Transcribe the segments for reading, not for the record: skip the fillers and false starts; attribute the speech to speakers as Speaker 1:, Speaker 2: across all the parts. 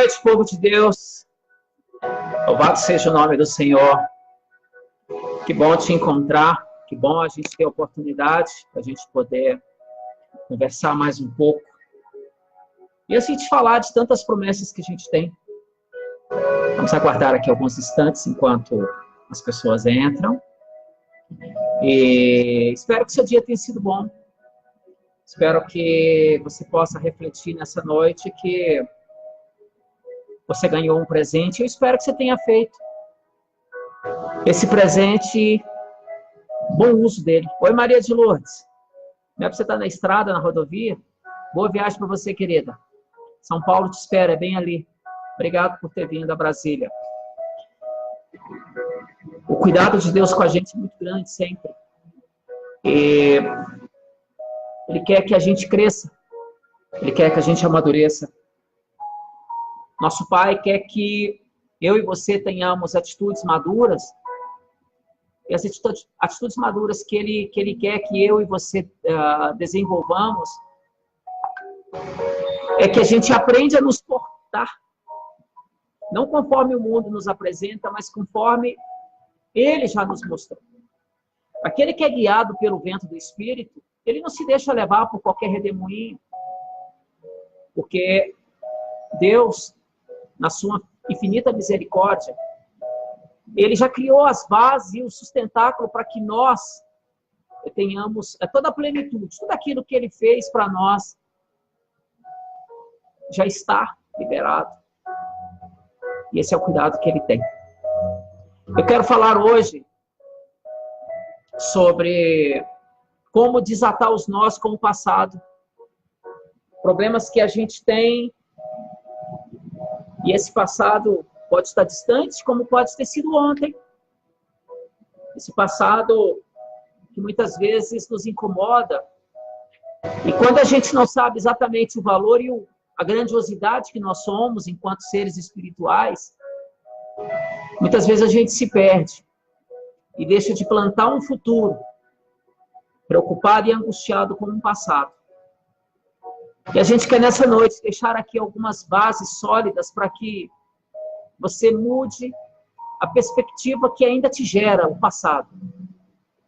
Speaker 1: noite, povo de Deus. Louvado seja o nome do Senhor. Que bom te encontrar. Que bom a gente ter a oportunidade para a gente poder conversar mais um pouco. E assim te falar de tantas promessas que a gente tem. Vamos aguardar aqui alguns instantes enquanto as pessoas entram. E espero que seu dia tenha sido bom. Espero que você possa refletir nessa noite que você ganhou um presente. Eu espero que você tenha feito esse presente, bom uso dele. Oi, Maria de Lourdes. Não é para você estar na estrada, na rodovia? Boa viagem para você, querida. São Paulo te espera, é bem ali. Obrigado por ter vindo a Brasília. O cuidado de Deus com a gente é muito grande sempre. E Ele quer que a gente cresça. Ele quer que a gente amadureça. Nosso Pai quer que eu e você tenhamos atitudes maduras. E as atitudes maduras que Ele quer que eu e você desenvolvamos é que a gente aprende a nos portar. Não conforme o mundo nos apresenta, mas conforme Ele já nos mostrou. Aquele que é guiado pelo vento do Espírito, ele não se deixa levar por qualquer redemoinho. Porque Deus, na sua infinita misericórdia, Ele já criou as bases e o sustentáculo para que nós tenhamos toda a plenitude, tudo aquilo que Ele fez para nós já está liberado. E esse é o cuidado que Ele tem. Eu quero falar hoje sobre como desatar os nós com o passado. Problemas que a gente tem, e esse passado pode estar distante, como pode ter sido ontem. Esse passado que muitas vezes nos incomoda. E quando a gente não sabe exatamente o valor e a grandiosidade que nós somos enquanto seres espirituais, muitas vezes a gente se perde e deixa de plantar um futuro, preocupado e angustiado com um passado. E a gente quer nessa noite deixar aqui algumas bases sólidas para que você mude a perspectiva que ainda te gera o passado.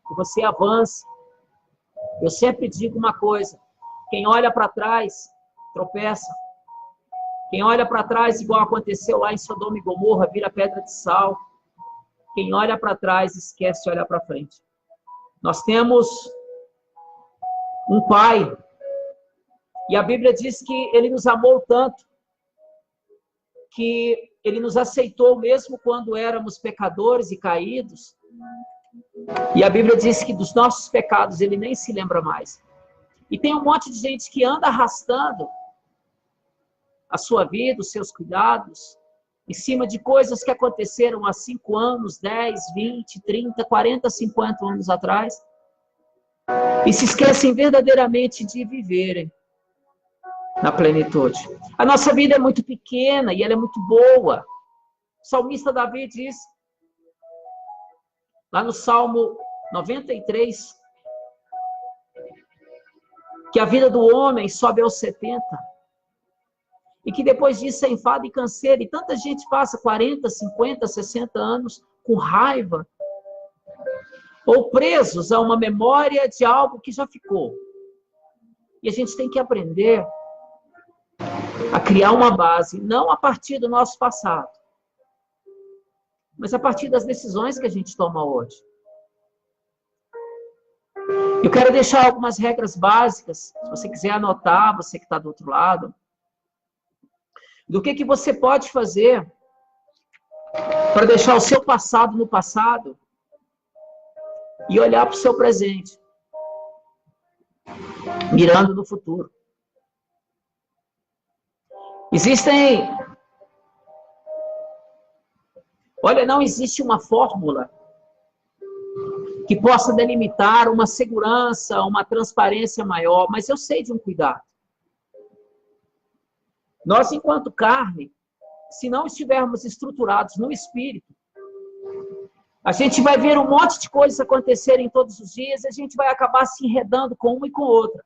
Speaker 1: Que você avance. Eu sempre digo uma coisa: quem olha para trás, tropeça. Quem olha para trás, igual aconteceu lá em Sodoma e Gomorra, vira pedra de sal. Quem olha para trás, esquece de olhar para frente. Nós temos um Pai, e a Bíblia diz que Ele nos amou tanto, que Ele nos aceitou mesmo quando éramos pecadores e caídos. E a Bíblia diz que dos nossos pecados Ele nem se lembra mais. E tem um monte de gente que anda arrastando a sua vida, os seus cuidados, em cima de coisas que aconteceram há 5 anos, 10, 20, 30, 40, 50 anos atrás. E se esquecem verdadeiramente de viverem na plenitude. A nossa vida é muito pequena e ela é muito boa. O salmista Davi diz, lá no Salmo 93, que a vida do homem sobe aos 70. E que depois disso é enfado e canseiro. E tanta gente passa 40, 50, 60 anos com raiva, ou presos a uma memória de algo que já ficou. E a gente tem que aprender a criar uma base, não a partir do nosso passado, mas a partir das decisões que a gente toma hoje. Eu quero deixar algumas regras básicas, se você quiser anotar, você que está do outro lado, do que você pode fazer para deixar o seu passado no passado e olhar para o seu presente, mirando no futuro. Não existe uma fórmula que possa delimitar uma segurança, uma transparência maior, mas eu sei de um cuidado. Nós, enquanto carne, se não estivermos estruturados no espírito, a gente vai ver um monte de coisas acontecerem todos os dias e a gente vai acabar se enredando com uma e com outra.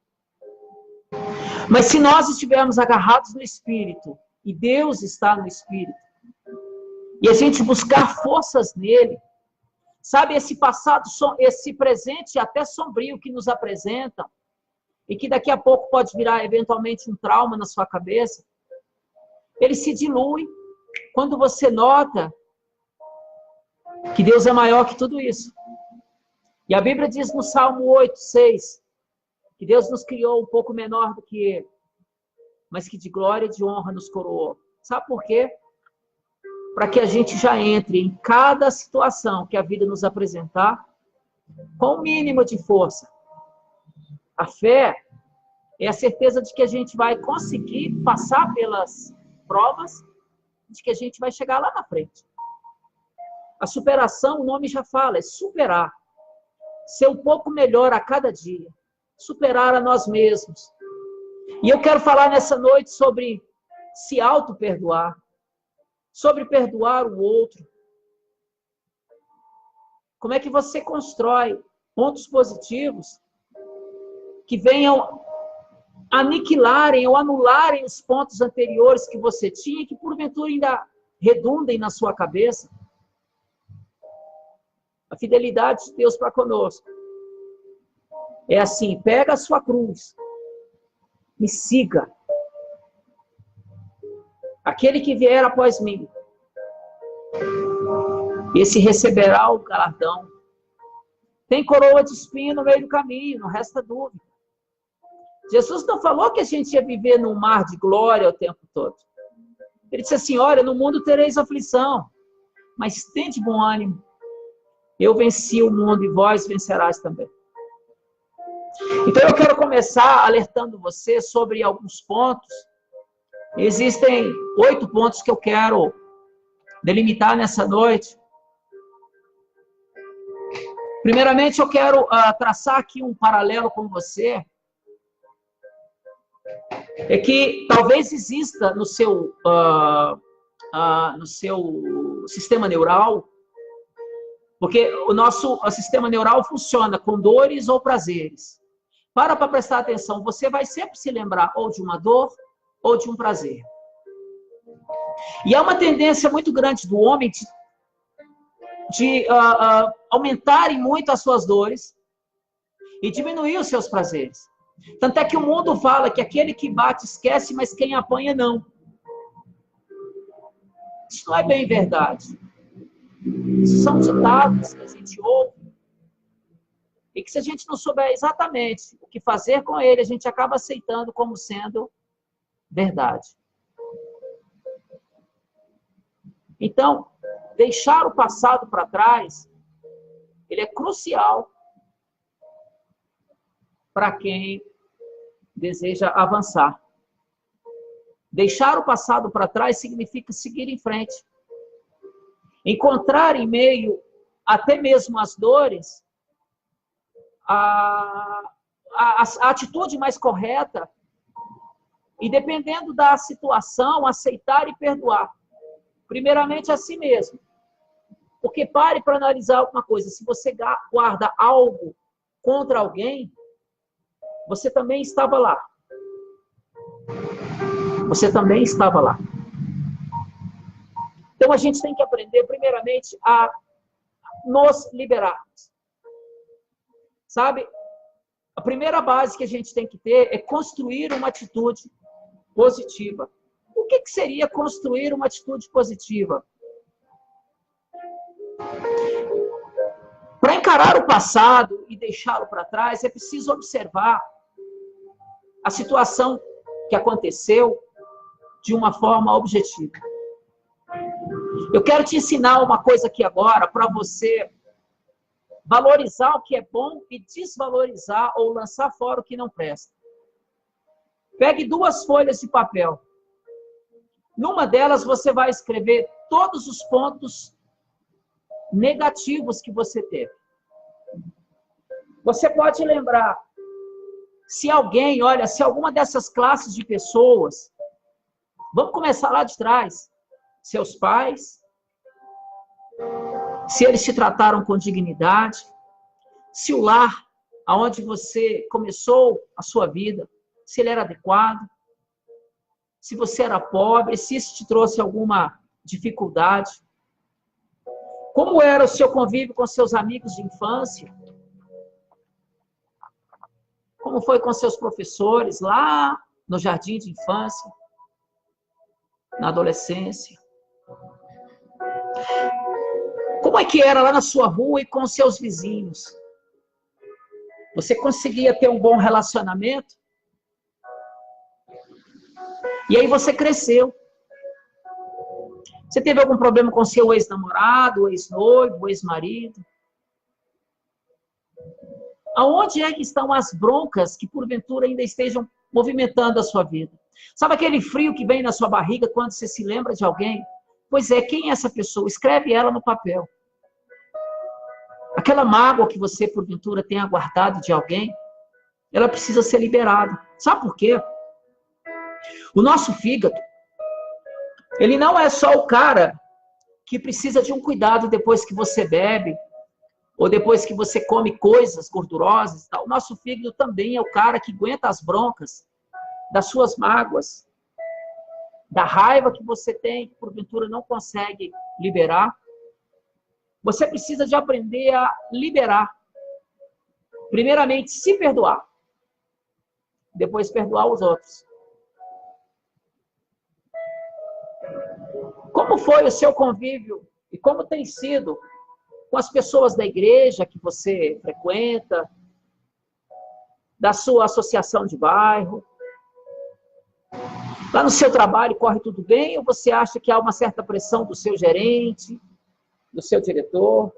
Speaker 1: Mas se nós estivermos agarrados no espírito, E Deus está no Espírito. E a gente buscar forças nele. Sabe, esse passado, esse presente até sombrio que nos apresentam, e que daqui a pouco pode virar eventualmente um trauma na sua cabeça, ele se dilui quando você nota que Deus é maior que tudo isso. E a Bíblia diz no Salmo 8:6, que Deus nos criou um pouco menor do que ele, mas que de glória e de honra nos coroou. Sabe por quê? Para que a gente já entre em cada situação que a vida nos apresentar com o mínimo de força. A fé é a certeza de que a gente vai conseguir passar pelas provas, de que a gente vai chegar lá na frente. A superação, o nome já fala, é superar. Ser um pouco melhor a cada dia. Superar a nós mesmos. E eu quero falar nessa noite sobre se auto-perdoar. Sobre perdoar o outro. Como é que você constrói pontos positivos que venham aniquilarem ou anularem os pontos anteriores que você tinha e que porventura ainda redundem na sua cabeça? A fidelidade de Deus para conosco é assim: pega a sua cruz, me siga. Aquele que vier após mim, esse receberá o galardão. Tem coroa de espinho no meio do caminho, não resta dúvida. Jesus não falou que a gente ia viver num mar de glória o tempo todo. Ele disse assim: olha, no mundo tereis aflição, mas tende bom ânimo. Eu venci o mundo e vós vencerás também. Então eu quero começar alertando você sobre alguns pontos. Existem 8 pontos que eu quero delimitar nessa noite. Primeiramente, eu quero traçar aqui um paralelo com você. É que talvez exista no seu sistema neural, porque o nosso sistema neural funciona com dores ou prazeres. Para prestar atenção, você vai sempre se lembrar ou de uma dor ou de um prazer. E há uma tendência muito grande do homem de aumentarem muito as suas dores e diminuir os seus prazeres. Tanto é que o mundo fala que aquele que bate esquece, mas quem apanha não. Isso não é bem verdade. Isso são ditados que a gente ouve e que, se a gente não souber exatamente o que fazer com ele, a gente acaba aceitando como sendo verdade. Então, deixar o passado para trás, ele é crucial para quem deseja avançar. Deixar o passado para trás significa seguir em frente. Encontrar em meio, até mesmo as dores, a atitude mais correta e, dependendo da situação, aceitar e perdoar. Primeiramente a si mesmo. Porque pare para analisar alguma coisa. Se você guarda algo contra alguém, você também estava lá. Você também estava lá. Então a gente tem que aprender, primeiramente, a nos liberarmos. Sabe? A primeira base que a gente tem que ter é construir uma atitude positiva. O que seria construir uma atitude positiva? Para encarar o passado e deixá-lo para trás, é preciso observar a situação que aconteceu de uma forma objetiva. Eu quero te ensinar uma coisa aqui agora para você valorizar o que é bom e desvalorizar ou lançar fora o que não presta. Pegue 2 folhas de papel. Numa delas você vai escrever todos os pontos negativos que você teve. Você pode lembrar, se alguma dessas classes de pessoas, vamos começar lá de trás, seus pais, se eles te trataram com dignidade, se o lar aonde você começou a sua vida, se ele era adequado, se você era pobre, se isso te trouxe alguma dificuldade. Como era o seu convívio com seus amigos de infância? Como foi com seus professores lá no jardim de infância? Na adolescência? Como é que era lá na sua rua e com seus vizinhos? Você conseguia ter um bom relacionamento? E aí você cresceu. Você teve algum problema com seu ex-namorado, ex-noivo, ex-marido? Aonde é que estão as broncas que porventura ainda estejam movimentando a sua vida? Sabe aquele frio que vem na sua barriga quando você se lembra de alguém? Pois é, quem é essa pessoa? Escreve ela no papel. Aquela mágoa que você porventura tenha guardado de alguém, ela precisa ser liberada. Sabe por quê? O nosso fígado, ele não é só o cara que precisa de um cuidado depois que você bebe, ou depois que você come coisas gordurosas. O nosso fígado também é o cara que aguenta as broncas das suas mágoas, da raiva que você tem, que porventura não consegue liberar. Você precisa de aprender a liberar. Primeiramente, se perdoar. Depois, perdoar os outros. Como foi o seu convívio e como tem sido com as pessoas da igreja que você frequenta, da sua associação de bairro? Lá no seu trabalho corre tudo bem ou você acha que há uma certa pressão do seu gerente, do seu diretor?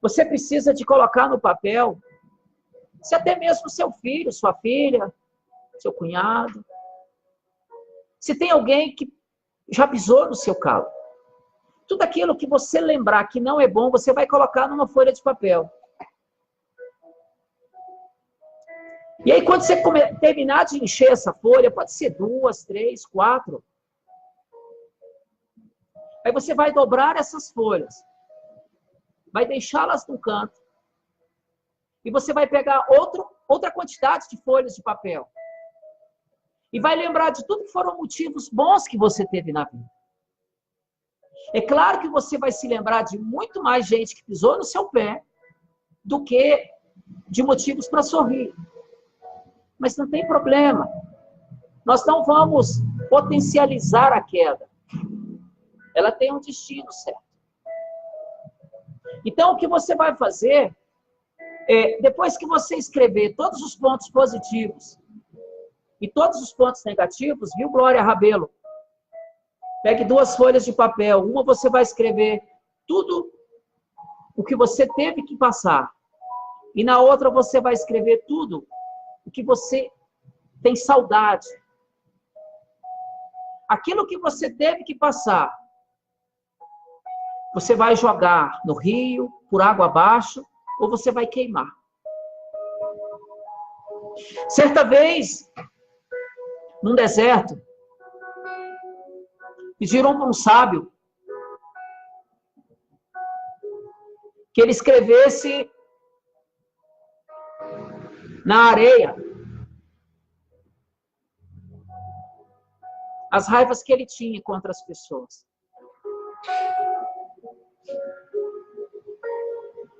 Speaker 1: Você precisa de colocar no papel, se até mesmo seu filho, sua filha, seu cunhado, se tem alguém que já pisou no seu calo. Tudo aquilo que você lembrar que não é bom, você vai colocar numa folha de papel. E aí, quando você terminar de encher essa folha, pode ser 2, 3, 4. Aí você vai dobrar essas folhas. Vai deixá-las num canto. E você vai pegar outra quantidade de folhas de papel. E vai lembrar de tudo que foram motivos bons que você teve na vida. É claro que você vai se lembrar de muito mais gente que pisou no seu pé do que de motivos para sorrir. Mas não tem problema. Nós não vamos potencializar a queda. Ela tem um destino certo. Então, o que você vai fazer é, depois que você escrever todos os pontos positivos e todos os pontos negativos, viu, Glória Rabelo? Pegue 2 folhas de papel. Uma você vai escrever tudo o que você teve que passar. E na outra você vai escrever tudo o que você tem saudade. Aquilo que você teve que passar, você vai jogar no rio, por água abaixo, ou você vai queimar. Certa vez, num deserto, pediram para um sábio que ele escrevesse na areia as raivas que ele tinha contra as pessoas.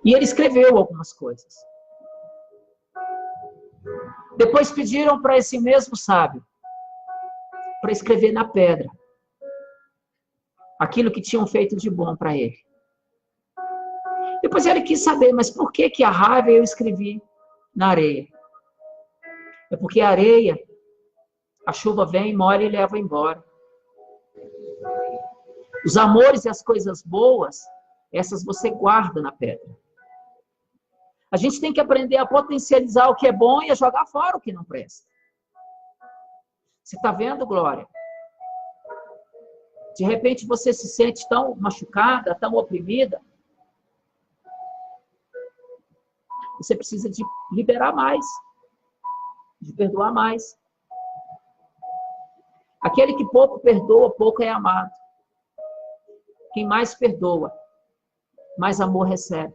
Speaker 1: E ele escreveu algumas coisas. Depois pediram para esse mesmo sábio para escrever na pedra aquilo que tinham feito de bom para ele. Depois ele quis saber, mas por que a raiva eu escrevi na areia? É porque a areia, a chuva vem, molha e leva embora. Os amores e as coisas boas, essas você guarda na pedra. A gente tem que aprender a potencializar o que é bom e a jogar fora o que não presta. Você está vendo, Glória? De repente você se sente tão machucada, tão oprimida. Você precisa de liberar mais, de perdoar mais. Aquele que pouco perdoa, pouco é amado. Quem mais perdoa, mais amor recebe.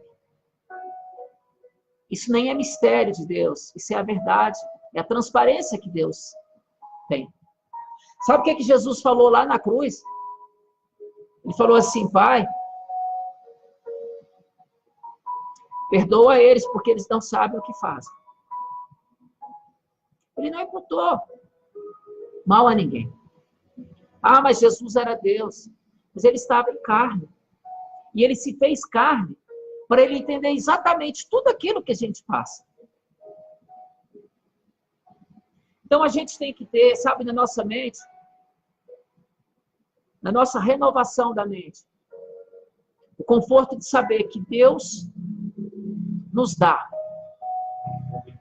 Speaker 1: Isso nem é mistério de Deus, isso é a verdade, é a transparência que Deus tem. Sabe o que Jesus falou lá na cruz? Ele falou assim: Pai, perdoa eles, porque eles não sabem o que fazem. Ele não imputou mal a ninguém. Ah, mas Jesus era Deus. Mas ele estava em carne. E ele se fez carne para ele entender exatamente tudo aquilo que a gente passa. Então a gente tem que ter, sabe, na nossa mente, na nossa renovação da mente, o conforto de saber que Deus nos dá,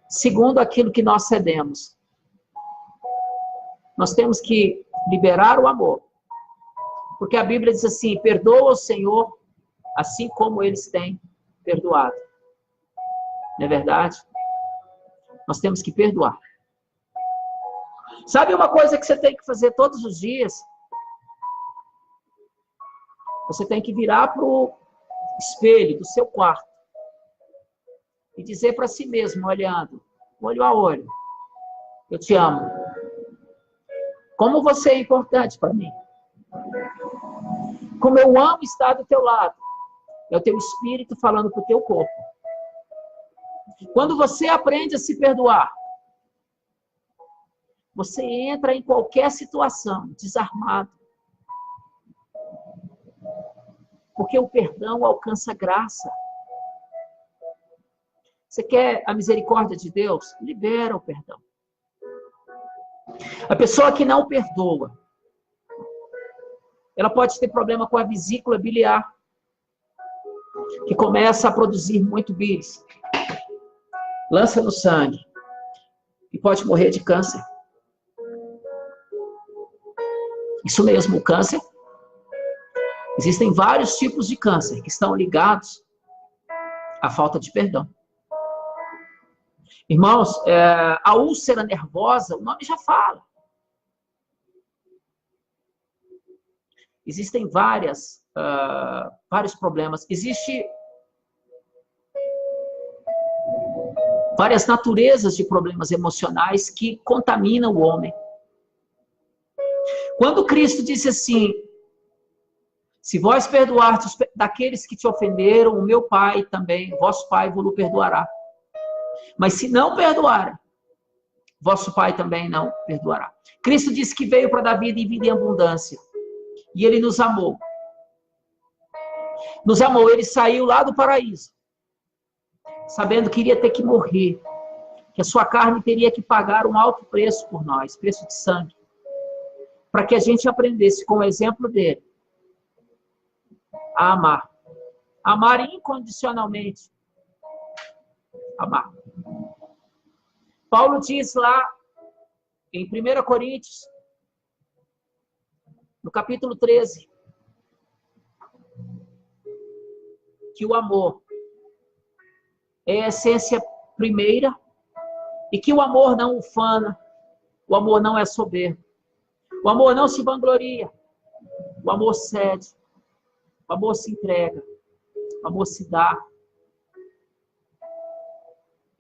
Speaker 1: segundo aquilo que nós cedemos. Nós temos que liberar o amor. Porque a Bíblia diz assim: perdoa o Senhor, assim como eles têm perdoado. Não é verdade? Nós temos que perdoar. Sabe uma coisa que você tem que fazer todos os dias? Você tem que virar para o espelho do seu quarto e dizer para si mesmo, olhando, olho a olho: eu te amo. Como você é importante para mim. Como eu amo estar do teu lado. É o teu espírito falando para o teu corpo. Quando você aprende a se perdoar, você entra em qualquer situação desarmado. Porque o perdão alcança graça. Você quer a misericórdia de Deus? Libera o perdão. A pessoa que não perdoa, ela pode ter problema com a vesícula biliar, que começa a produzir muito bile, lança no sangue e pode morrer de câncer. Isso mesmo, o câncer. Existem vários tipos de câncer que estão ligados à falta de perdão. Irmãos, a úlcera nervosa, o nome já fala. Existem vários problemas. Existem várias naturezas de problemas emocionais que contaminam o homem. Quando Cristo disse assim: se vós perdoardes daqueles que te ofenderam, o meu Pai também, vosso Pai vos perdoará. Mas se não perdoarem, vosso Pai também não perdoará. Cristo disse que veio para dar vida e vida em abundância. E Ele nos amou. Nos amou. Ele saiu lá do paraíso, sabendo que iria ter que morrer, que a sua carne teria que pagar um alto preço por nós, preço de sangue, para que a gente aprendesse com o exemplo dele a amar. Amar incondicionalmente. Amar. Paulo diz lá em 1 Coríntios, no capítulo 13, que o amor é a essência primeira e que o amor não ufana, o amor não é soberbo, o amor não se vangloria, o amor cede, o amor se entrega, o amor se dá.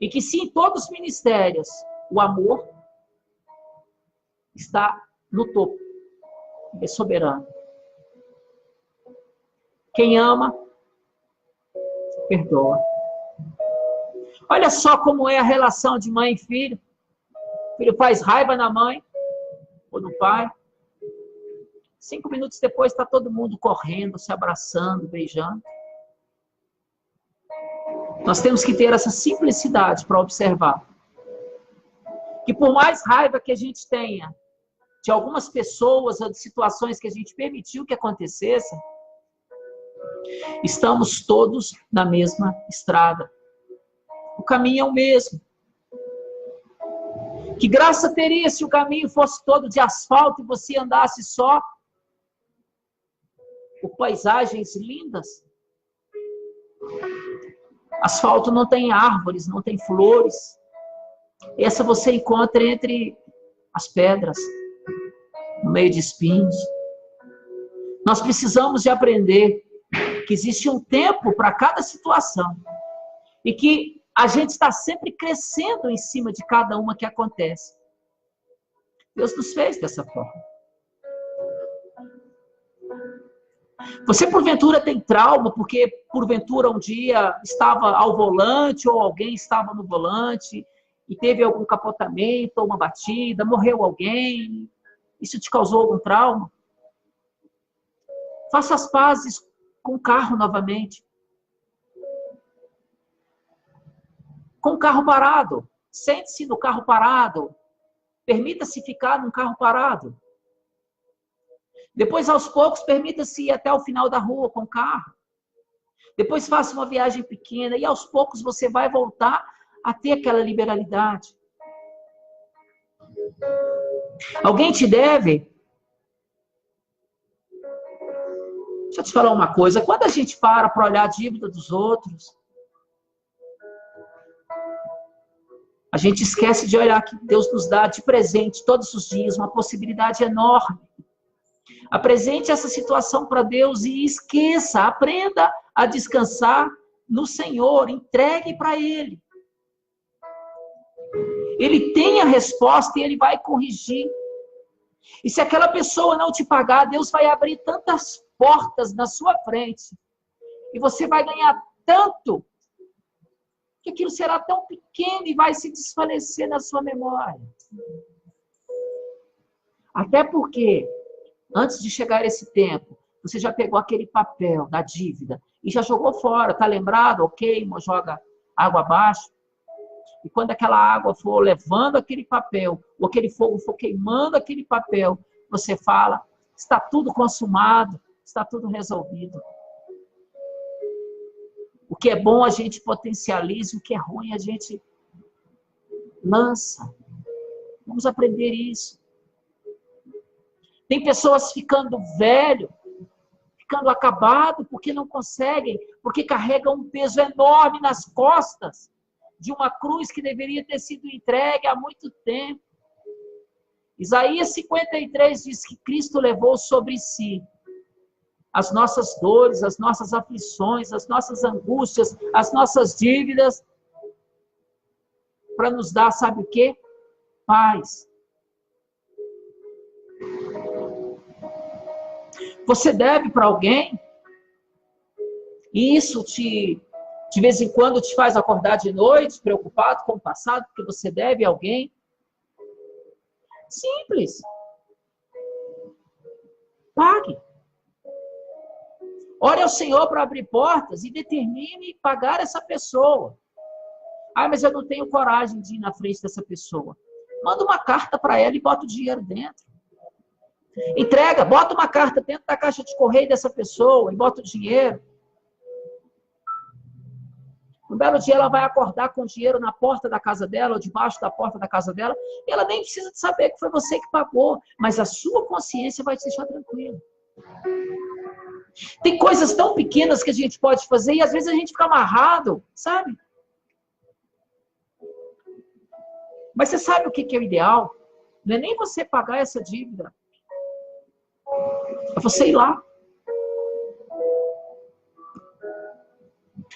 Speaker 1: E que se em todos os ministérios o amor está no topo, é soberano. Quem ama, perdoa. Olha só como é a relação de mãe e filho. O filho faz raiva na mãe ou no pai. 5 minutos depois está todo mundo correndo, se abraçando, beijando. Nós temos que ter essa simplicidade para observar. Que por mais raiva que a gente tenha de algumas pessoas ou de situações que a gente permitiu que acontecessem, estamos todos na mesma estrada. O caminho é o mesmo. Que graça teria se o caminho fosse todo de asfalto e você andasse só por paisagens lindas? Asfalto não tem árvores, não tem flores. Essa você encontra entre as pedras, no meio de espinhos. Nós precisamos de aprender que existe um tempo para cada situação e que a gente está sempre crescendo em cima de cada uma que acontece. Deus nos fez dessa forma. Você, porventura, tem trauma porque, porventura, um dia estava ao volante ou alguém estava no volante e teve algum capotamento ou uma batida, morreu alguém. Isso te causou algum trauma? Faça as pazes com o carro novamente. Com o carro parado. Sente-se no carro parado. Permita-se ficar num carro parado. Depois, aos poucos, permita-se ir até o final da rua com o carro. Depois faça uma viagem pequena e aos poucos você vai voltar a ter aquela liberalidade. Alguém te deve? Deixa eu te falar uma coisa. Quando a gente para olhar a dívida dos outros, a gente esquece de olhar que Deus nos dá de presente todos os dias uma possibilidade enorme. Apresente essa situação para Deus e esqueça, aprenda a descansar no Senhor, entregue para Ele. Ele tem a resposta e Ele vai corrigir. E se aquela pessoa não te pagar, Deus vai abrir tantas portas na sua frente e você vai ganhar tanto que aquilo será tão pequeno e vai se desfalecer na sua memória. Até porque antes de chegar esse tempo, você já pegou aquele papel da dívida e já jogou fora, tá lembrado? Ok, joga água abaixo. E quando aquela água for levando aquele papel, ou aquele fogo for queimando aquele papel, você fala, está tudo consumado, está tudo resolvido. O que é bom a gente potencializa, o que é ruim a gente lança. Vamos aprender isso. Tem pessoas ficando velho, ficando acabado, porque não conseguem, porque carregam um peso enorme nas costas de uma cruz que deveria ter sido entregue há muito tempo. Isaías 53 diz que Cristo levou sobre si as nossas dores, as nossas aflições, as nossas angústias, as nossas dívidas, para nos dar, sabe o quê? Paz. Você deve para alguém, e isso de vez em quando te faz acordar de noite, preocupado com o passado, porque você deve a alguém. Simples. Pague. Ore ao Senhor para abrir portas e determine pagar essa pessoa. Ah, mas eu não tenho coragem de ir na frente dessa pessoa. Manda uma carta para ela e bota o dinheiro dentro. Entrega, bota uma carta dentro da caixa de correio dessa pessoa e bota o dinheiro. Um belo dia ela vai acordar com o dinheiro na porta da casa dela, ou debaixo da porta da casa dela, e ela nem precisa de saber que foi você que pagou, mas a sua consciência vai te deixar tranquila. Tem coisas tão pequenas que a gente pode fazer e às vezes a gente fica amarrado, sabe? Mas você sabe o que é o ideal? Não é nem você pagar essa dívida. É você ir lá.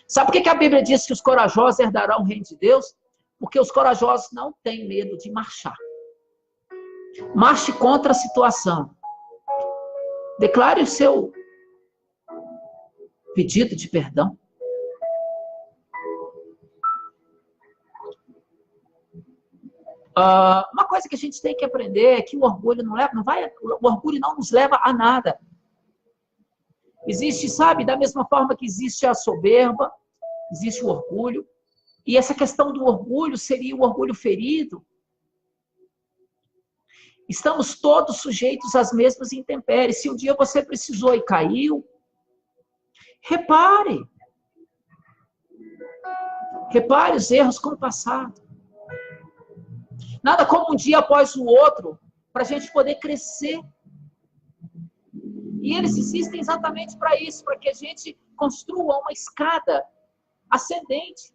Speaker 1: Sabe por que a Bíblia diz que os corajosos herdarão o reino de Deus? Porque os corajosos não têm medo de marchar. Marche contra a situação. Declare o seu pedido de perdão. Uma coisa que a gente tem que aprender é que o orgulho o orgulho não nos leva a nada. Existe, sabe, da mesma forma que existe a soberba, existe o orgulho. E essa questão do orgulho seria o orgulho ferido. Estamos todos sujeitos às mesmas intempéries. Se um dia você precisou e caiu, repare. Repare os erros com o passado. Nada como um dia após o outro, para a gente poder crescer. E eles existem exatamente para isso, para que a gente construa uma escada ascendente.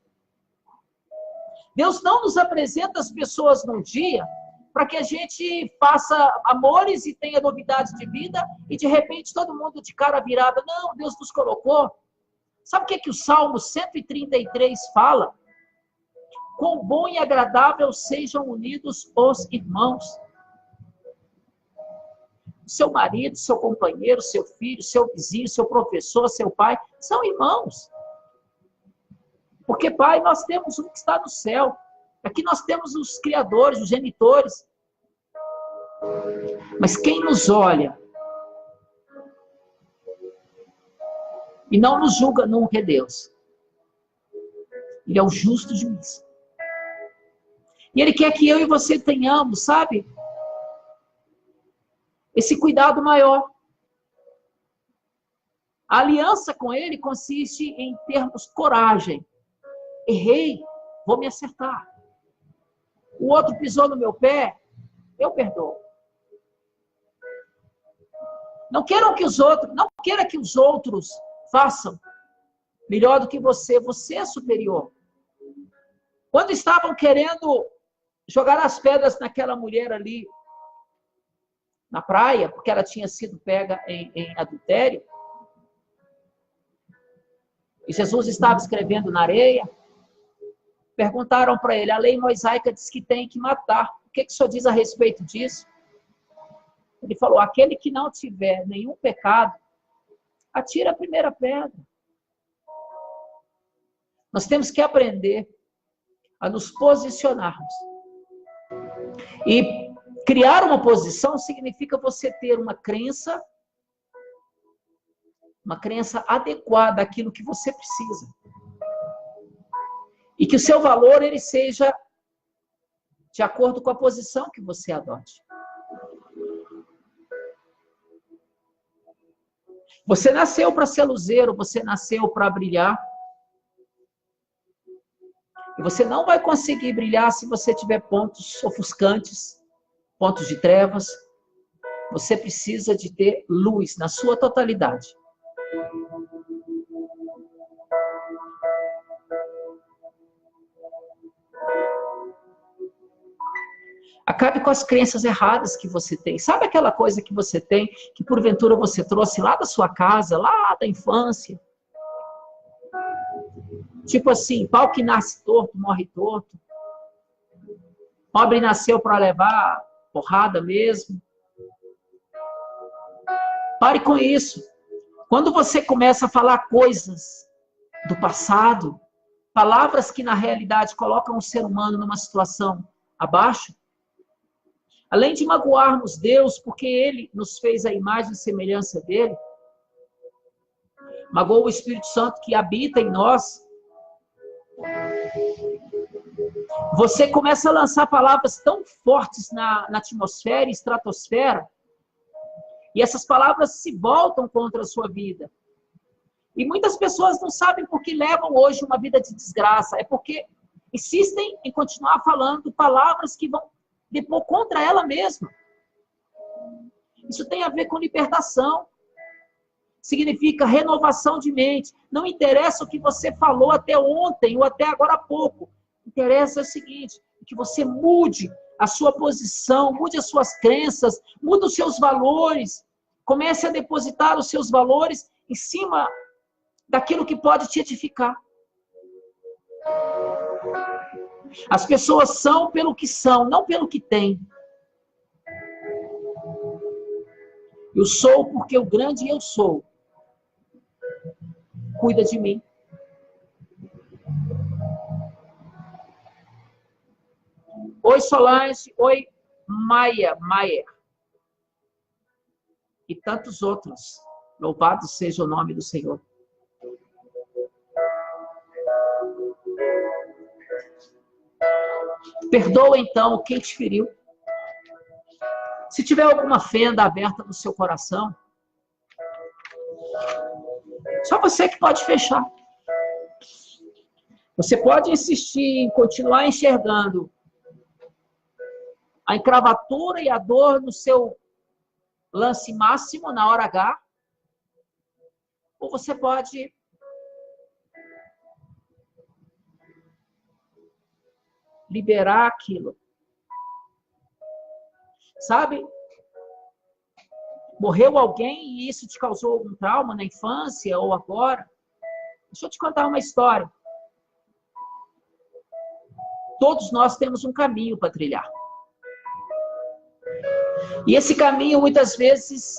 Speaker 1: Deus não nos apresenta as pessoas num dia para que a gente faça amores e tenha novidades de vida e de repente todo mundo de cara virada. Não, Deus nos colocou. Sabe o que o Salmo 133 fala? Quão bom e agradável sejam unidos os irmãos. Seu marido, seu companheiro, seu filho, seu vizinho, seu professor, seu pai, são irmãos. Porque pai, nós temos um que está no céu. Aqui nós temos os criadores, os genitores. Mas quem nos olha e não nos julga nunca é Deus. Ele é o justo juiz. E Ele quer que eu e você tenhamos, sabe? Esse cuidado maior. A aliança com Ele consiste em termos coragem. Errei, vou me acertar. O outro pisou no meu pé, eu perdoo. Não queira que os outros façam melhor do que você. Você é superior. Quando estavam querendo jogar as pedras naquela mulher ali na praia, porque ela tinha sido pega em adultério, e Jesus estava escrevendo na areia, perguntaram para ele, a lei mosaica diz que tem que matar. O que o senhor diz a respeito disso? Ele falou, aquele que não tiver nenhum pecado, atira a primeira pedra. Nós temos que aprender a nos posicionarmos. E criar uma posição significa você ter uma crença adequada àquilo que você precisa. E que o seu valor ele seja de acordo com a posição que você adote. Você nasceu para ser luzeiro, você nasceu para brilhar. E você não vai conseguir brilhar se você tiver pontos ofuscantes, pontos de trevas. Você precisa de ter luz na sua totalidade. Acabe com as crenças erradas que você tem. Sabe aquela coisa que você tem, que porventura você trouxe lá da sua casa, lá da infância? Tipo assim, pau que nasce torto, morre torto. Pobre nasceu para levar porrada mesmo. Pare com isso. Quando você começa a falar coisas do passado, palavras que na realidade colocam o ser humano numa situação abaixo, além de magoarmos Deus, porque Ele nos fez a imagem e semelhança dEle, magoou o Espírito Santo que habita em nós, você começa a lançar palavras tão fortes na atmosfera e estratosfera, e essas palavras se voltam contra a sua vida. E muitas pessoas não sabem por que levam hoje uma vida de desgraça. É porque insistem em continuar falando palavras que vão depor contra ela mesma. Isso tem a ver com libertação. Significa renovação de mente. Não interessa o que você falou até ontem ou até agora há pouco. Interessa o seguinte, que você mude a sua posição, mude as suas crenças, mude os seus valores. Comece a depositar os seus valores em cima daquilo que pode te edificar. As pessoas são pelo que são, não pelo que têm. Eu sou porque o grande eu sou cuida de mim. Oi, Solange. Oi, Maier. E tantos outros. Louvado seja o nome do Senhor. Perdoa, então, quem te feriu. Se tiver alguma fenda aberta no seu coração, só você que pode fechar. Você pode insistir em continuar enxergando a encravatura e a dor no seu lance máximo, na hora H, ou você pode liberar aquilo. Sabe? Morreu alguém e isso te causou algum trauma na infância ou agora? Deixa eu te contar uma história. Todos nós temos um caminho para trilhar. E esse caminho, muitas vezes,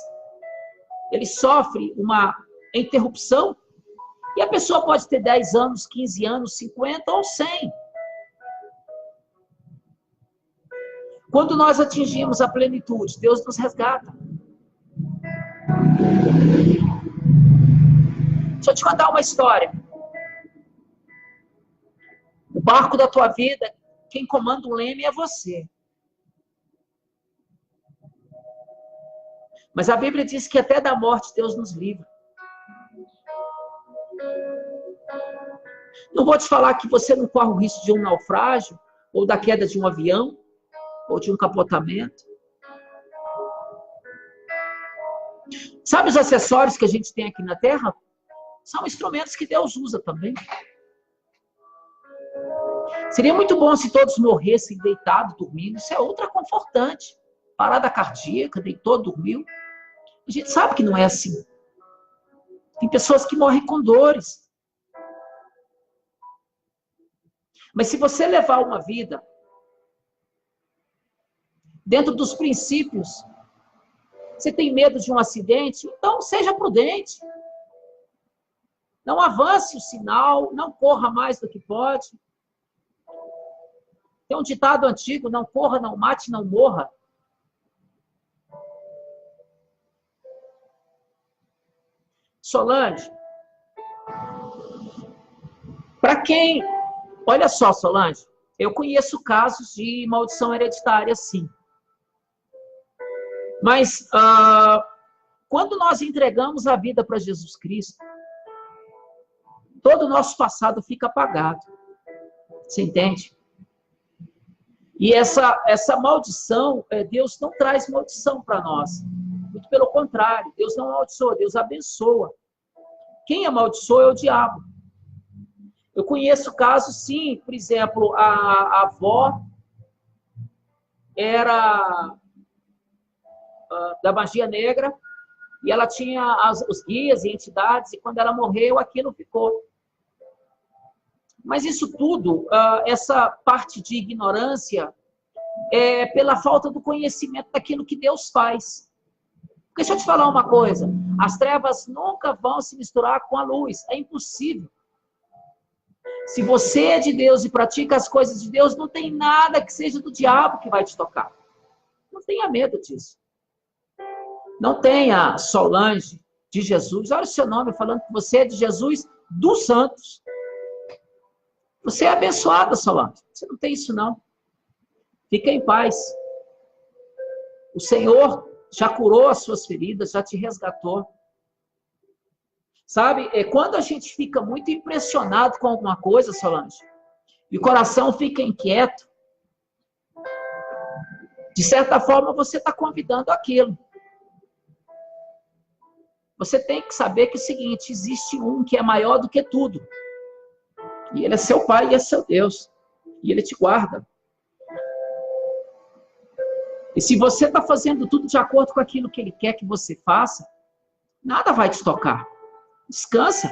Speaker 1: ele sofre uma interrupção, e a pessoa pode ter 10 anos, 15 anos, 50 ou 100. Quando nós atingimos a plenitude, Deus nos resgata. Deixa eu te contar uma história. O barco da tua vida, quem comanda o leme é você. Mas a Bíblia diz que até da morte Deus nos livra. Não vou te falar que você não corre o risco de um naufrágio, ou da queda de um avião, ou de um capotamento. Sabe os acessórios que a gente tem aqui na Terra? São instrumentos que Deus usa também. Seria muito bom se todos morressem deitados, dormindo. Isso é ultra confortante. Parada cardíaca, deitou, dormiu. A gente sabe que não é assim. Tem pessoas que morrem com dores. Mas se você levar uma vida dentro dos princípios, você tem medo de um acidente, então seja prudente. Não avance o sinal, não corra mais do que pode. Tem um ditado antigo, não corra, não mate, não morra. Solange, para quem... Olha só, Solange, eu conheço casos de maldição hereditária, sim. Mas quando nós entregamos a vida para Jesus Cristo, todo o nosso passado fica apagado. Você entende? E essa maldição, Deus não traz maldição para nós. Muito pelo contrário, Deus não amaldiçoa, Deus abençoa. Quem amaldiçoa é o diabo. Eu conheço casos, sim, por exemplo, a avó era da magia negra, e ela tinha os guias e entidades, e quando ela morreu, aquilo ficou. Mas isso tudo, essa parte de ignorância, é pela falta do conhecimento daquilo que Deus faz. Deixa eu te falar uma coisa, as trevas nunca vão se misturar com a luz, é impossível. Se você é de Deus e pratica as coisas de Deus, não tem nada que seja do diabo que vai te tocar. Não tenha medo disso. Não tenha, Solange, de Jesus. Olha o seu nome falando que você é de Jesus dos santos. Você é abençoada, Solange. Você não tem isso, não. Fica em paz. O Senhor já curou as suas feridas, já te resgatou. Sabe, quando a gente fica muito impressionado com alguma coisa, Solange, e o coração fica inquieto, de certa forma você está convidando aquilo. Você tem que saber que é o seguinte, existe um que é maior do que tudo. E ele é seu pai e é seu Deus. E ele te guarda. E se você está fazendo tudo de acordo com aquilo que ele quer que você faça, nada vai te tocar. Descansa.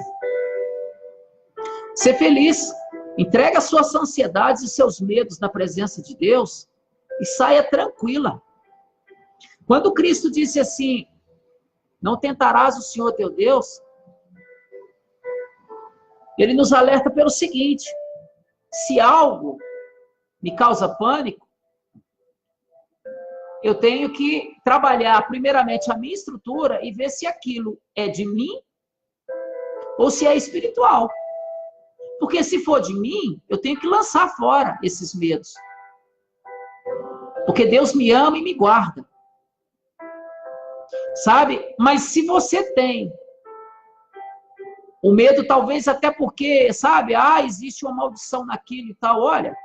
Speaker 1: Ser feliz. Entrega suas ansiedades e seus medos na presença de Deus e saia tranquila. Quando Cristo disse assim, não tentarás o Senhor teu Deus, ele nos alerta pelo seguinte, se algo me causa pânico, eu tenho que trabalhar primeiramente a minha estrutura e ver se aquilo é de mim ou se é espiritual. Porque se for de mim, eu tenho que lançar fora esses medos. Porque Deus me ama e me guarda. Sabe? Mas se você tem o medo, talvez até porque, sabe? Existe uma maldição naquilo e tal. Olha,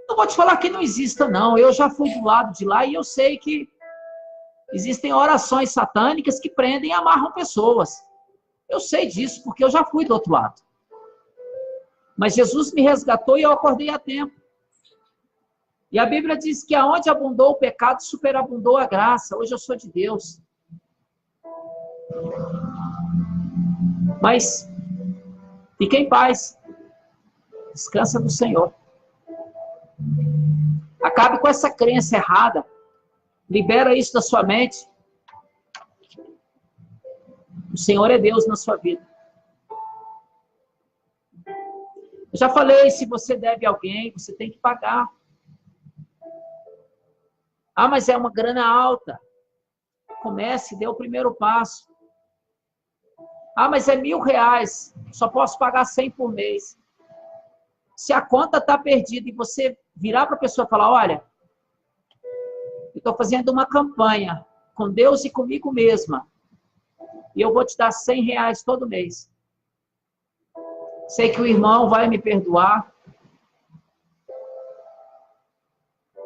Speaker 1: não vou te falar que não exista, não. Eu já fui do lado de lá e eu sei que existem orações satânicas que prendem e amarram pessoas. Eu sei disso, porque eu já fui do outro lado. Mas Jesus me resgatou e eu acordei a tempo. E a Bíblia diz que aonde abundou o pecado, superabundou a graça. Hoje eu sou de Deus. Mas fique em paz. Descansa no Senhor. Acabe com essa crença errada Libera isso da sua mente. O Senhor é Deus na sua vida. Eu já falei, se você deve a alguém, você tem que pagar. Ah, mas é uma grana alta. Comece, dê o primeiro passo. Ah, mas é R$1.000. Só posso pagar 100 por mês. Se a conta está perdida e você virar para a pessoa e falar, olha, eu estou fazendo uma campanha com Deus e comigo mesma. E eu vou te dar R$100 todo mês. Sei que o irmão vai me perdoar.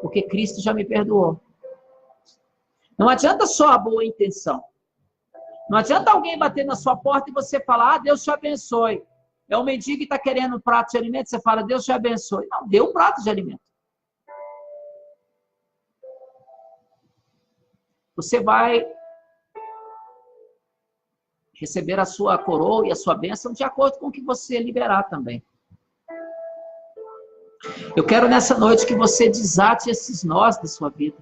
Speaker 1: Porque Cristo já me perdoou. Não adianta só a boa intenção. Não adianta alguém bater na sua porta e você falar, Deus te abençoe. É um mendigo que está querendo um prato de alimento, você fala, Deus te abençoe. Não, dê um prato de alimento. Você vai receber a sua coroa e a sua bênção de acordo com o que você liberar também. Eu quero nessa noite que você desate esses nós da sua vida.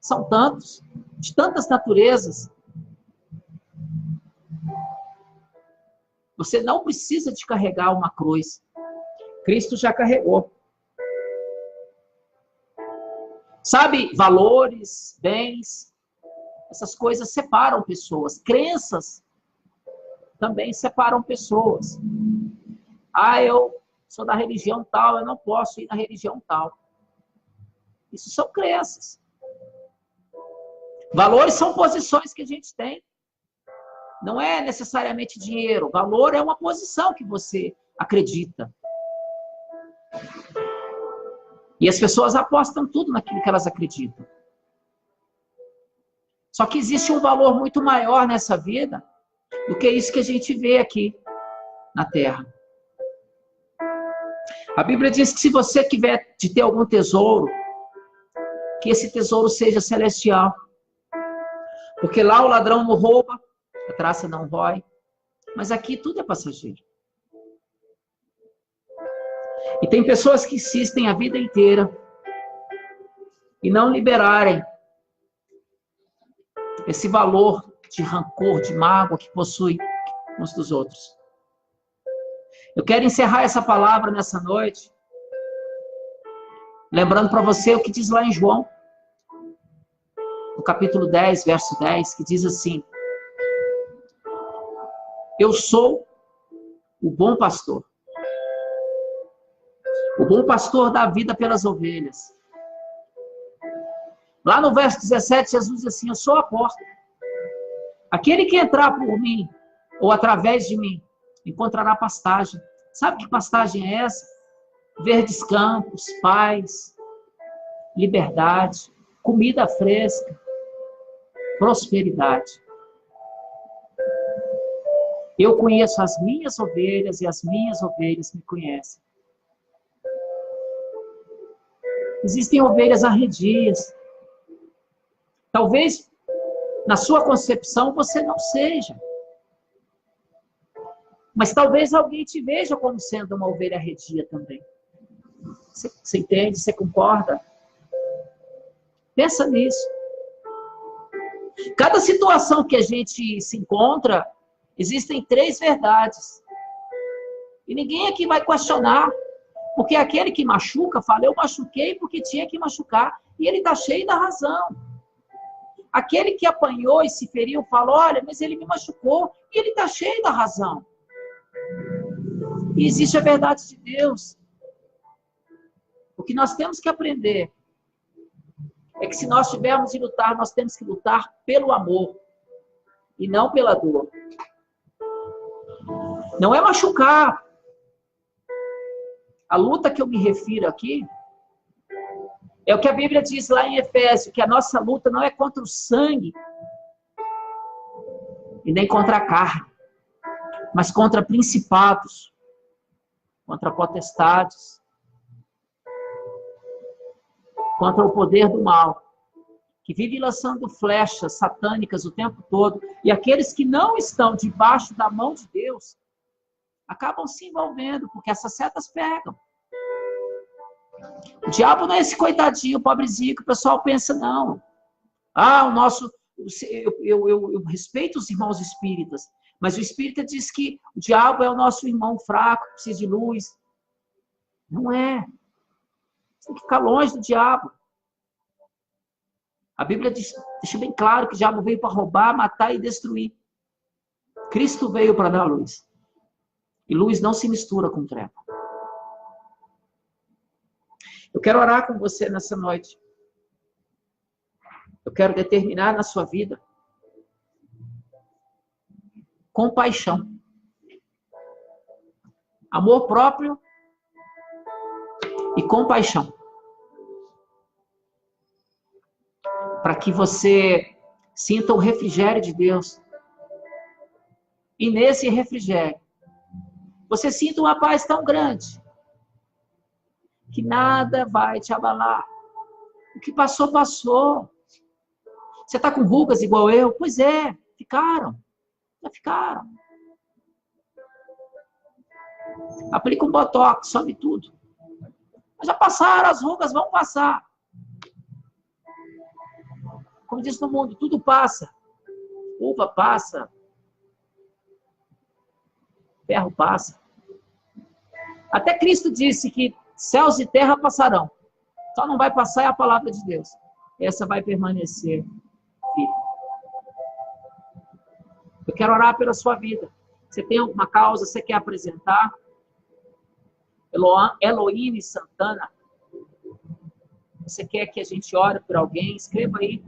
Speaker 1: São tantos, de tantas naturezas. Você não precisa de carregar uma cruz. Cristo já carregou. Sabe, valores, bens, essas coisas separam pessoas. Crenças também separam pessoas. Ah, eu sou da religião tal, eu não posso ir na religião tal. Isso são crenças. Valores são posições que a gente tem. Não é necessariamente dinheiro. Valor é uma posição que você acredita. E as pessoas apostam tudo naquilo que elas acreditam. Só que existe um valor muito maior nessa vida do que isso que a gente vê aqui na Terra. A Bíblia diz que se você tiver de ter algum tesouro, que esse tesouro seja celestial. Porque lá o ladrão não rouba, a traça não rói, mas aqui tudo é passageiro. E tem pessoas que insistem a vida inteira e não liberarem esse valor de rancor, de mágoa que possui uns dos outros. Eu quero encerrar essa palavra nessa noite, lembrando para você o que diz lá em João, no capítulo 10, verso 10, que diz assim: eu sou o bom pastor. O bom pastor dá vida pelas ovelhas. Lá no verso 17, Jesus diz assim, eu sou a porta. Aquele que entrar por mim, ou através de mim, encontrará pastagem. Sabe que pastagem é essa? Verdes campos, paz, liberdade, comida fresca, prosperidade. Eu conheço as minhas ovelhas e as minhas ovelhas me conhecem. Existem ovelhas arredias. Talvez, na sua concepção, você não seja. Mas talvez alguém te veja como sendo uma ovelha arredia também. Você entende? Você concorda? Pensa nisso. Cada situação que a gente se encontra, existem 3 verdades. E ninguém aqui vai questionar. Porque aquele que machuca, fala, eu machuquei porque tinha que machucar. E ele está cheio da razão. Aquele que apanhou e se feriu, fala, olha, mas ele me machucou. E ele está cheio da razão. E existe a verdade de Deus. O que nós temos que aprender é que se nós tivermos de lutar, nós temos que lutar pelo amor. E não pela dor. Não é machucar. A luta que eu me refiro aqui é o que a Bíblia diz lá em Efésios, que a nossa luta não é contra o sangue e nem contra a carne, mas contra principados, contra potestades, contra o poder do mal, que vive lançando flechas satânicas o tempo todo, e aqueles que não estão debaixo da mão de Deus acabam se envolvendo, porque essas setas pegam. O diabo não é esse coitadinho, pobrezinho, que o pessoal pensa, não. Ah, o nosso... Eu respeito os irmãos espíritas, mas o espírita diz que o diabo é o nosso irmão fraco, precisa de luz. Não é. Você tem que ficar longe do diabo. A Bíblia deixa bem claro que o diabo veio para roubar, matar e destruir. Cristo veio para dar luz. E luz não se mistura com treva. Eu quero orar com você nessa noite. Eu quero determinar na sua vida compaixão. Amor próprio e compaixão. Para que você sinta o refrigério de Deus. E nesse refrigério, você sinta uma paz tão grande que nada vai te abalar. O que passou, passou. Você está com rugas igual eu? Pois é, ficaram. Já ficaram. Aplica um botox, some tudo. Já passaram, as rugas vão passar. Como diz no mundo, tudo passa. Uva passa. Ferro passa. Até Cristo disse que céus e terra passarão. Só não vai passar é a palavra de Deus. Essa vai permanecer, filho. Eu quero orar pela sua vida. Você tem alguma causa, você quer apresentar? Eloíne Santana. Você quer que a gente ore por alguém? Escreva aí.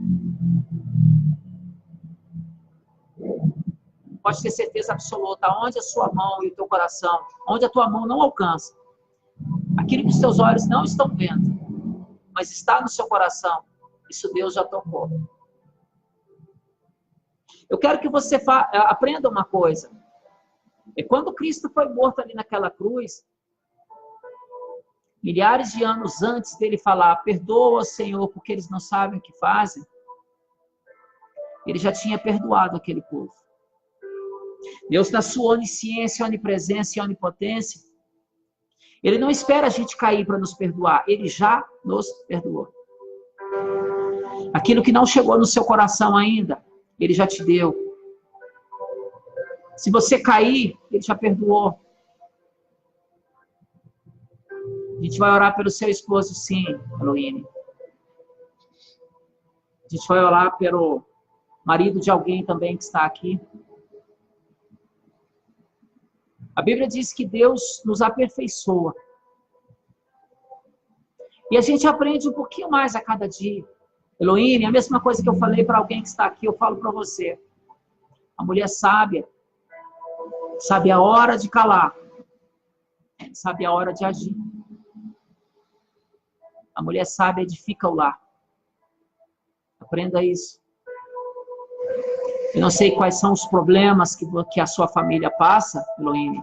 Speaker 1: Pode ter certeza absoluta. Onde a sua mão e o teu coração, onde a tua mão não alcança, aquilo que os teus olhos não estão vendo, mas está no seu coração, isso Deus já tocou. Eu quero que você aprenda uma coisa. E quando Cristo foi morto ali naquela cruz, milhares de anos antes dele falar, perdoa, Senhor, porque eles não sabem o que fazem, ele já tinha perdoado aquele povo. Deus, na sua onisciência, onipresença e onipotência, ele não espera a gente cair para nos perdoar, ele já nos perdoou. Aquilo que não chegou no seu coração ainda, ele já te deu. Se você cair, ele já perdoou. A gente vai orar pelo seu esposo, sim, Eloíne. A gente vai orar pelo marido de alguém também que está aqui. A Bíblia diz que Deus nos aperfeiçoa. E a gente aprende um pouquinho mais a cada dia. Eloíne, a mesma coisa que eu falei para alguém que está aqui, eu falo para você. A mulher sábia sabe a hora de calar, sabe a hora de agir. A mulher sábia edifica o lar. Aprenda isso. Eu não sei quais são os problemas que a sua família passa, Eloíne.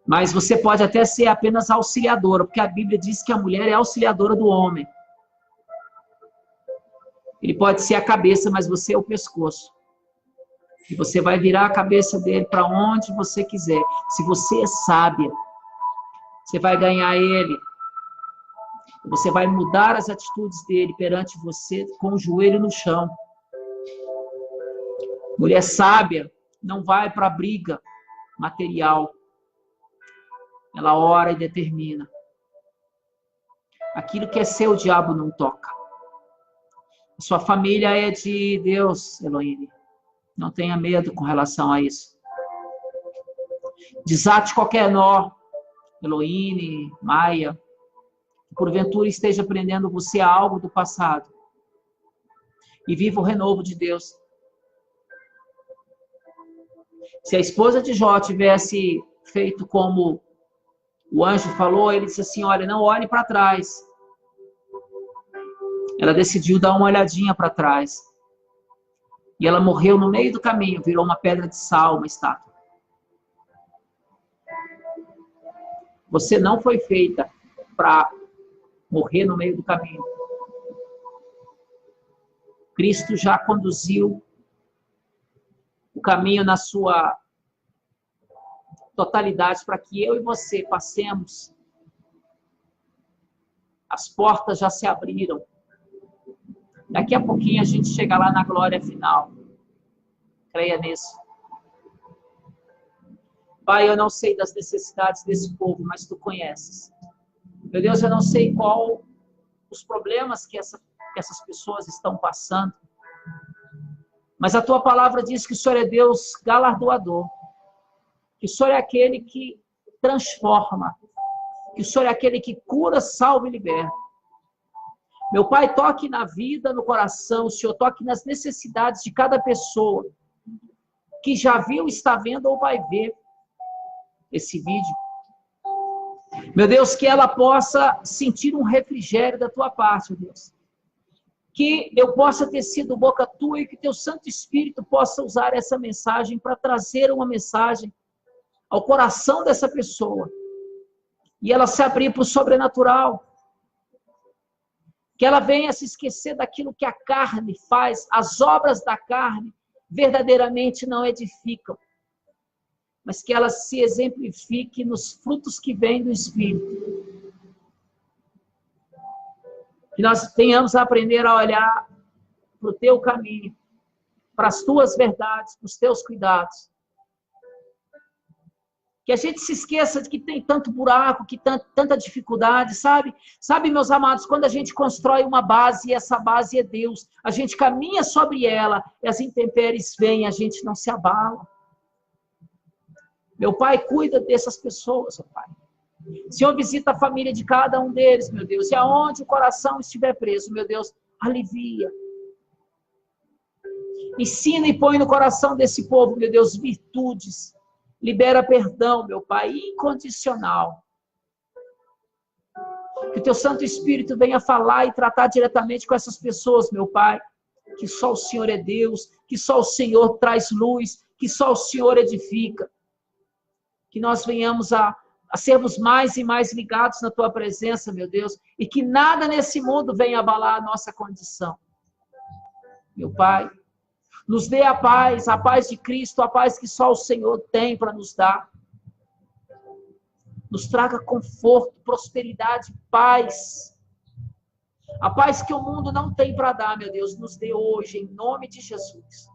Speaker 1: Mas você pode até ser apenas auxiliadora, porque a Bíblia diz que a mulher é auxiliadora do homem. Ele pode ser a cabeça, mas você é o pescoço. E você vai virar a cabeça dele para onde você quiser. Se você é sábia, você vai ganhar ele. Você vai mudar as atitudes dele perante você com o joelho no chão. Mulher sábia não vai para a briga material. Ela ora e determina. Aquilo que é seu, o diabo não toca. A sua família é de Deus, Eloíne. Não tenha medo com relação a isso. Desate qualquer nó, Eloíne, Maia, que porventura esteja prendendo você a algo do passado. E viva o renovo de Deus. Se a esposa de Jó tivesse feito como o anjo falou, ele disse assim, olha, não olhe para trás. Ela decidiu dar uma olhadinha para trás. E ela morreu no meio do caminho, virou uma pedra de sal, uma estátua. Você não foi feita para morrer no meio do caminho. Cristo já conduziu o caminho na sua totalidade para que eu e você passemos As portas já se abriram. Daqui a pouquinho a gente chega lá na glória final. Creia nisso. Pai, eu não sei das necessidades desse povo, mas Tu conheces. Meu Deus, eu não sei qual os problemas que essas pessoas estão passando. Mas a Tua palavra diz que o Senhor é Deus galardoador. Que o Senhor é aquele que transforma. Que o Senhor é aquele que cura, salva e liberta. Meu Pai, toque na vida, no coração. O Senhor toque nas necessidades de cada pessoa que já viu, está vendo ou vai ver esse vídeo. Meu Deus, que ela possa sentir um refrigério da Tua parte, meu Deus. Que eu possa ter sido boca Tua e que Teu Santo Espírito possa usar essa mensagem para trazer uma mensagem ao coração dessa pessoa. E ela se abrir para o sobrenatural. Que ela venha se esquecer daquilo que a carne faz. As obras da carne verdadeiramente não edificam. Mas que ela se exemplifique nos frutos que vêm do Espírito. Que nós tenhamos a aprender a olhar para o Teu caminho, para as Tuas verdades, para os Teus cuidados. Que a gente se esqueça de que tem tanto buraco, que tanta dificuldade, sabe? Sabe, meus amados, quando a gente constrói uma base, e essa base é Deus, a gente caminha sobre ela, e as intempéries vêm, a gente não se abala. Meu Pai, cuida dessas pessoas, meu Pai. Senhor, visita a família de cada um deles, meu Deus. E aonde o coração estiver preso, meu Deus, alivia. Ensina e põe no coração desse povo, meu Deus, virtudes. Libera perdão, meu Pai, incondicional. Que o Teu Santo Espírito venha falar e tratar diretamente com essas pessoas, meu Pai. Que só o Senhor é Deus, que só o Senhor traz luz, que só o Senhor edifica. Que nós venhamos a sermos mais e mais ligados na Tua presença, meu Deus, e que nada nesse mundo venha abalar a nossa condição. Meu Pai, nos dê a paz de Cristo, a paz que só o Senhor tem para nos dar. Nos traga conforto, prosperidade, paz. A paz que o mundo não tem para dar, meu Deus, nos dê hoje, em nome de Jesus.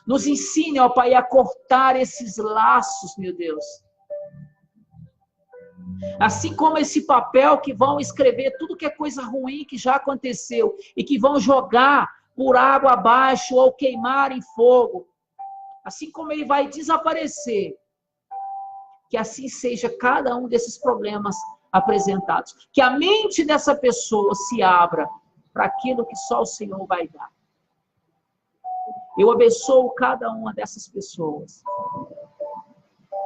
Speaker 1: Nos ensine, ó Pai, a cortar esses laços, meu Deus. Assim como esse papel que vão escrever tudo que é coisa ruim que já aconteceu e que vão jogar por água abaixo ou queimar em fogo. Assim como ele vai desaparecer. Que assim seja cada um desses problemas apresentados. Que a mente dessa pessoa se abra para aquilo que só o Senhor vai dar. Eu abençoo cada uma dessas pessoas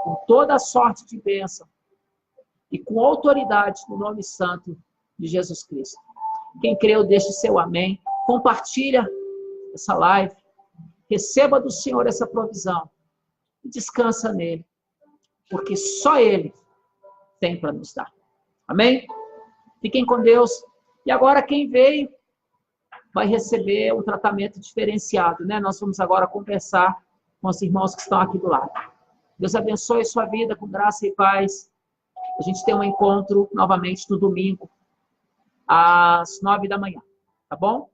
Speaker 1: com toda a sorte de bênção e com autoridade no nome santo de Jesus Cristo. Quem creu, deixe seu amém. Compartilha essa live. Receba do Senhor essa provisão. E descansa nele. Porque só Ele tem para nos dar. Amém? Fiquem com Deus. E agora quem veio vai receber um tratamento diferenciado, né? Nós vamos agora conversar com os irmãos que estão aqui do lado. Deus abençoe sua vida com graça e paz. A gente tem um encontro novamente no domingo, às 9 da manhã. Tá bom?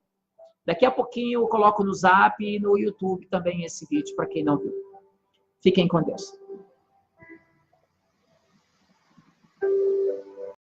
Speaker 1: Daqui a pouquinho eu coloco no Zap e no YouTube também esse vídeo, para quem não viu. Fiquem com Deus.